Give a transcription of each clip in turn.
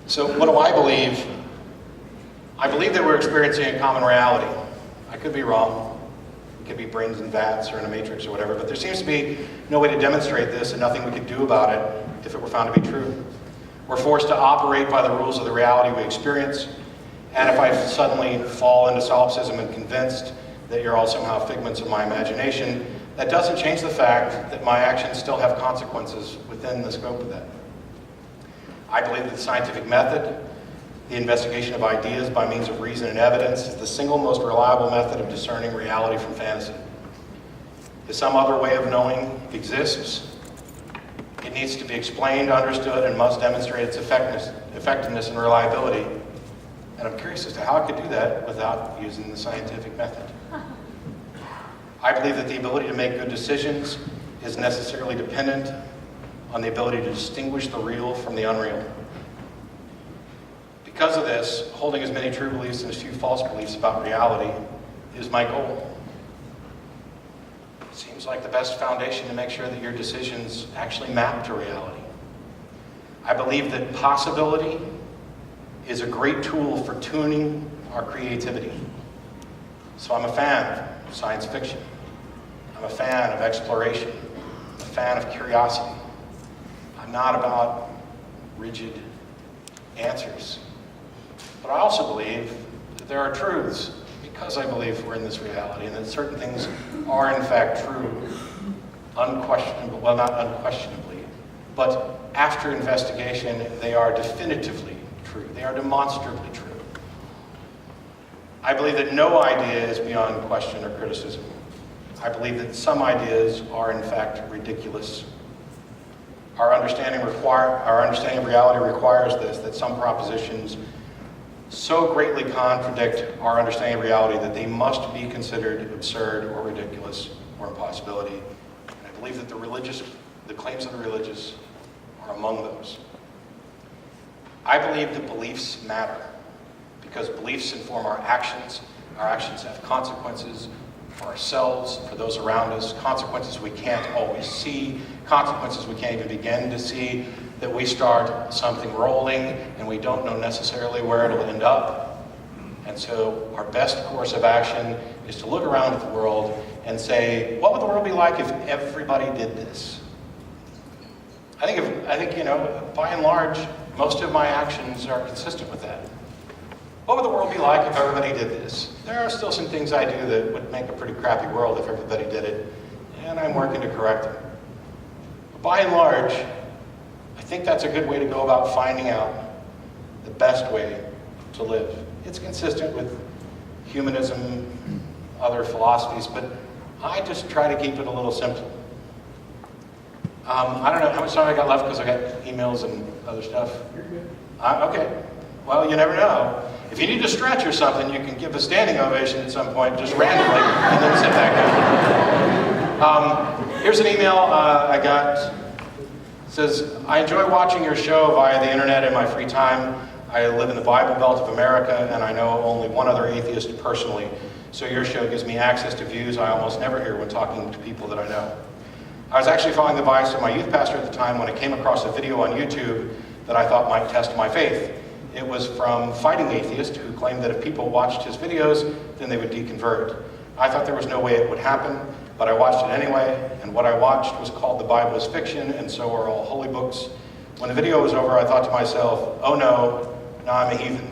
So what do I believe? I believe that we're experiencing a common reality. I could be wrong. It could be brains and vats or in a matrix or whatever, but there seems to be no way to demonstrate this and nothing we could do about it if it were found to be true. We're forced to operate by the rules of the reality we experience, and if I suddenly fall into solipsism and convinced that you're all somehow figments of my imagination, that doesn't change the fact that my actions still have consequences within the scope of that. I believe that the scientific method, the investigation of ideas by means of reason and evidence, is the single most reliable method of discerning reality from fantasy. If some other way of knowing exists, it needs to be explained, understood, and must demonstrate its effectiveness and reliability. And I'm curious as to how it could do that without using the scientific method. I believe that the ability to make good decisions is necessarily dependent on the ability to distinguish the real from the unreal. Because of this, holding as many true beliefs and as few false beliefs about reality is my goal. It seems like the best foundation to make sure that your decisions actually map to reality. I believe that possibility is a great tool for tuning our creativity. So I'm a fan of science fiction. I'm a fan of exploration. I'm a fan of curiosity. I'm not about rigid answers. But I also believe that there are truths, because I believe we're in this reality, and that certain things are in fact true, unquestionably, well, not unquestionably, but after investigation, they are definitively true. They are demonstrably true. I believe that no idea is beyond question or criticism. I believe that some ideas are in fact ridiculous. Our understanding of reality requires this, that some propositions so greatly contradict our understanding of reality that they must be considered absurd or ridiculous or impossibility. And I believe that the claims of the religious are among those. I believe that beliefs matter because beliefs inform our actions. Our actions have consequences for ourselves, for those around us, consequences we can't always see, consequences we can't even begin to see, that we start something rolling and we don't know necessarily where it'll end up. And so our best course of action is to look around at the world and say, what would the world be like if everybody did this? I think, by and large, most of my actions are consistent with that. What would the world be like if everybody did this? There are still some things I do that would make a pretty crappy world if everybody did it, and I'm working to correct them. But by and large, I think that's a good way to go about finding out the best way to live. It's consistent with humanism, other philosophies, but I just try to keep it a little simple. I don't know how much time I got left because I got emails and other stuff. You're good. Okay. Well, you never know. If you need to stretch or something, you can give a standing ovation at some point, just randomly, and then sit back down. Here's an email I got. It says, I enjoy watching your show via the internet in my free time. I live in the Bible Belt of America, and I know only one other atheist personally. So your show gives me access to views I almost never hear when talking to people that I know. I was actually following the advice of my youth pastor at the time when I came across a video on YouTube that I thought might test my faith. It was from Fighting Atheist, who claimed that if people watched his videos, then they would deconvert. I thought there was no way it would happen, but I watched it anyway, and what I watched was called The Bible is Fiction, and so are all holy books. When the video was over, I thought to myself, oh no, now I'm a heathen.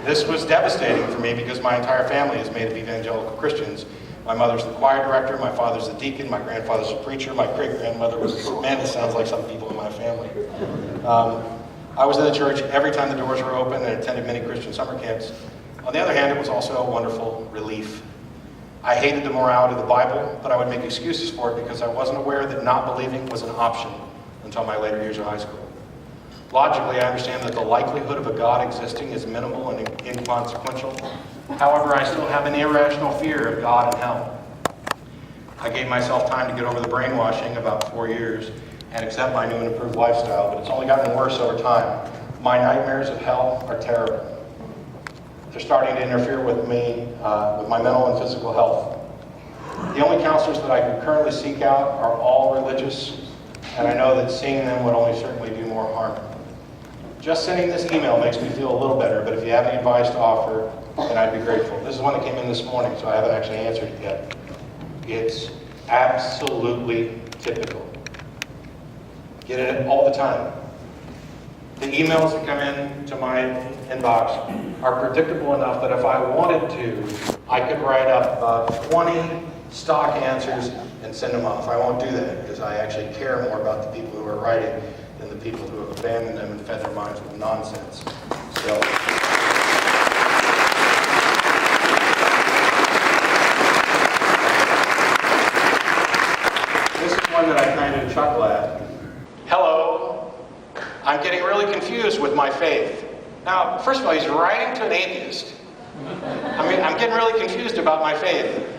This was devastating for me because my entire family is made of evangelical Christians. My mother's the choir director, my father's the deacon, my grandfather's a preacher, my great-grandmother was, man, this sounds like some people in my family. I was in the church every time the doors were open and attended many Christian summer camps. On the other hand, it was also a wonderful relief. I hated the morality of the Bible, but I would make excuses for it because I wasn't aware that not believing was an option until my later years of high school. Logically, I understand that the likelihood of a God existing is minimal and inconsequential. However, I still have an irrational fear of God and hell. I gave myself time to get over the brainwashing, about 4 years, and accept my new and improved lifestyle, but it's only gotten worse over time. My nightmares of hell are terrible. They're starting to interfere with me, with my mental and physical health. The only counselors that I can currently seek out are all religious, and I know that seeing them would only certainly do more harm. Just sending this email makes me feel a little better, but if you have any advice to offer, then I'd be grateful. This is one that came in this morning, so I haven't actually answered it yet. It's absolutely typical. Get it all the time. The emails that come in to my inbox are predictable enough that if I wanted to, I could write up 20 stock answers and send them off. I won't do that because I actually care more about the people who are writing than the people who have abandoned them and fed their minds with nonsense. So. This is one that I kind of chuckle at. Hello, I'm getting really confused with my faith. Now, first of all, he's writing to an atheist. I'm getting really confused about my faith.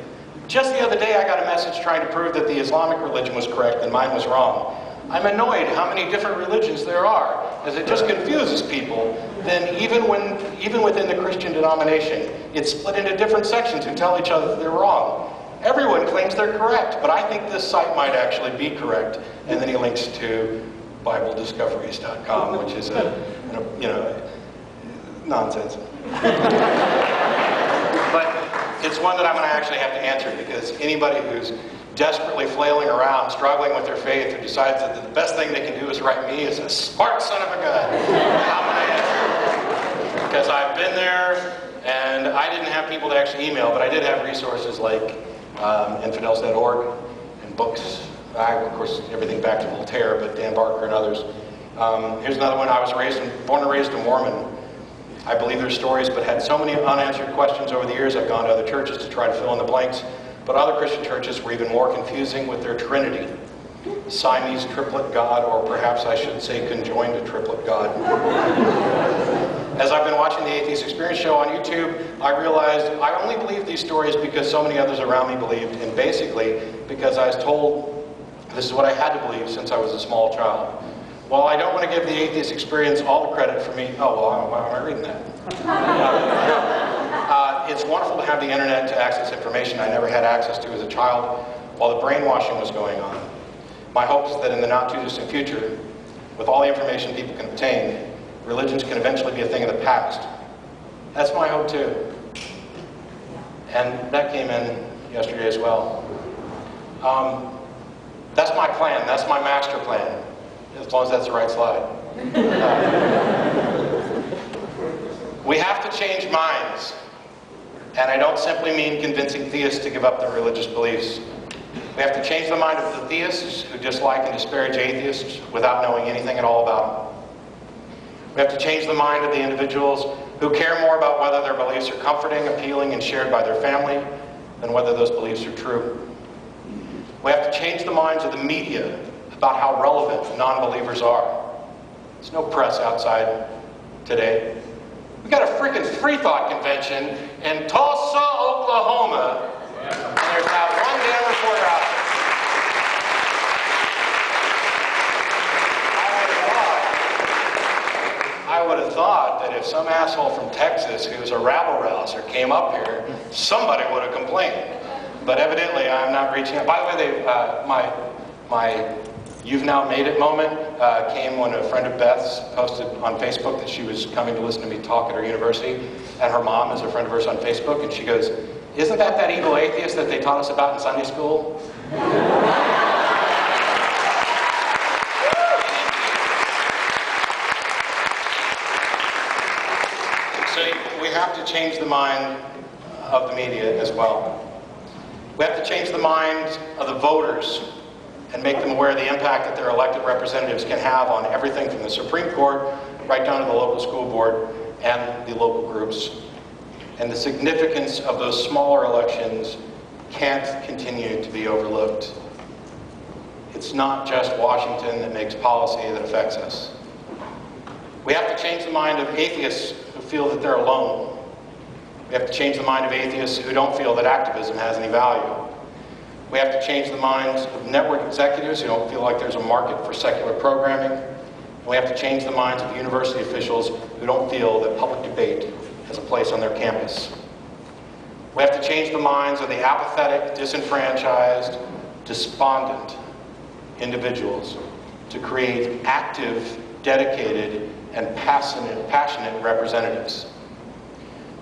Just the other day, I got a message trying to prove that the Islamic religion was correct and mine was wrong. I'm annoyed how many different religions there are, as it just confuses people. Then even within the Christian denomination, it's split into different sections who tell each other that they're wrong. Everyone claims they're correct, but I think this site might actually be correct. And then he links to BibleDiscoveries.com, which is nonsense. But it's one that I'm going to actually have to answer, because anybody who's desperately flailing around, struggling with their faith, who decides that the best thing they can do is write me is a smart son of a gun, I'm going to answer. Because I've been there, and I didn't have people to actually email, but I did have resources like infidels.org and books. Of course, everything back to Voltaire, but Dan Barker and others. Here's another one. I was born and raised a Mormon. I believe their stories, but had so many unanswered questions over the years. I've gone to other churches to try to fill in the blanks, but other Christian churches were even more confusing with their Trinity. Siamese triplet God, or perhaps I should say conjoined triplet God. As I've been watching the Atheist Experience show on YouTube, I realized I only believed these stories because so many others around me believed, and basically because I was told this is what I had to believe since I was a small child. While I don't want to give the Atheist Experience all the credit for me, why am I reading that? It's wonderful to have the internet to access information I never had access to as a child while the brainwashing was going on. My hope is that in the not too distant future, with all the information people can obtain, religions can eventually be a thing of the past. That's my hope too. And that came in yesterday as well. That's my plan, that's my master plan, as long as that's the right slide. We have to change minds. And I don't simply mean convincing theists to give up their religious beliefs. We have to change the mind of the theists who dislike and disparage atheists without knowing anything at all about them. We have to change the mind of the individuals who care more about whether their beliefs are comforting, appealing, and shared by their family than whether those beliefs are true. We have to change the minds of the media about how relevant non-believers are. There's no press outside today. We got a freaking Freethought Convention in Tulsa, Oklahoma, and there's not one damn reporter out there. I would have thought that if some asshole from Texas who's a rabble-rouser came up here, somebody would have complained. But evidently, I'm not reaching out. By the way, my "You've Now Made It" moment came when a friend of Beth's posted on Facebook that she was coming to listen to me talk at her university, and her mom is a friend of hers on Facebook, and she goes, "Isn't that evil atheist that they taught us about in Sunday school?" So we have to change the mind of the media as well. We have to change the minds of the voters and make them aware of the impact that their elected representatives can have on everything from the Supreme Court right down to the local school board and the local groups. And the significance of those smaller elections can't continue to be overlooked. It's not just Washington that makes policy that affects us. We have to change the mind of atheists who feel that they're alone. We have to change the mind of atheists who don't feel that activism has any value. We have to change the minds of network executives who don't feel like there's a market for secular programming. And we have to change the minds of university officials who don't feel that public debate has a place on their campus. We have to change the minds of the apathetic, disenfranchised, despondent individuals to create active, dedicated, and passionate representatives.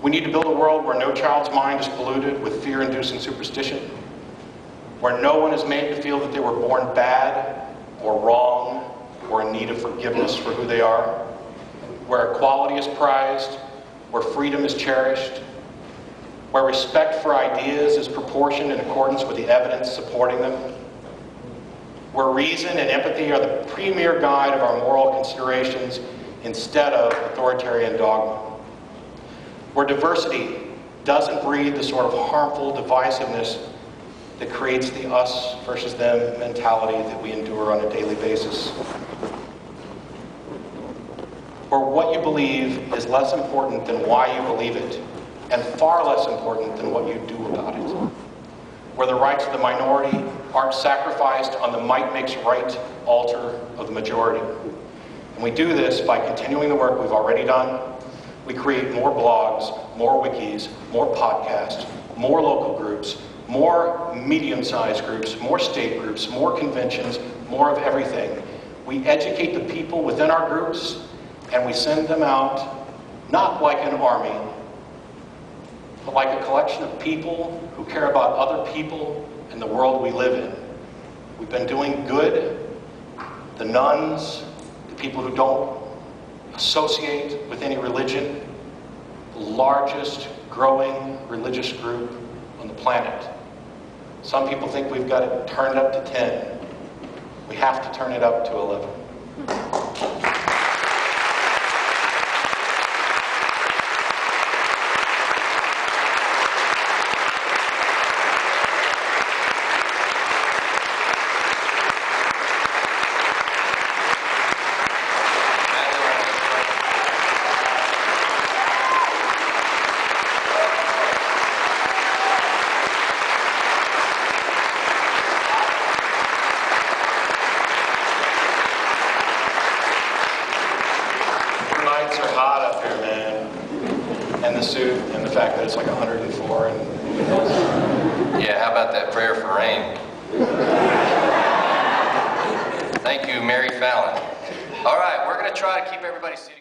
We need to build a world where no child's mind is polluted with fear-inducing superstition, where no one is made to feel that they were born bad or wrong or in need of forgiveness for who they are, where equality is prized, where freedom is cherished, where respect for ideas is proportioned in accordance with the evidence supporting them, where reason and empathy are the premier guide of our moral considerations instead of authoritarian dogma, where diversity doesn't breed the sort of harmful divisiveness that creates the us versus them mentality that we endure on a daily basis, where what you believe is less important than why you believe it, and far less important than what you do about it, where the rights of the minority aren't sacrificed on the might makes right altar of the majority. And we do this by continuing the work we've already done. We create more blogs, more wikis, more podcasts, more local groups, more medium-sized groups, more state groups, more conventions, more of everything. We educate the people within our groups, and we send them out, not like an army, but like a collection of people who care about other people and the world we live in. We've been doing good. The nuns, the people who don't associate with any religion, the largest growing religious group on the planet. Some people think we've got it turned up to 10. We have to turn it up to 11. Are hot up here, man. And the suit, and the fact that it's like 104. Yeah, how about that prayer for rain? Thank you, Mary Fallon. All right, we're going to try to keep everybody seated.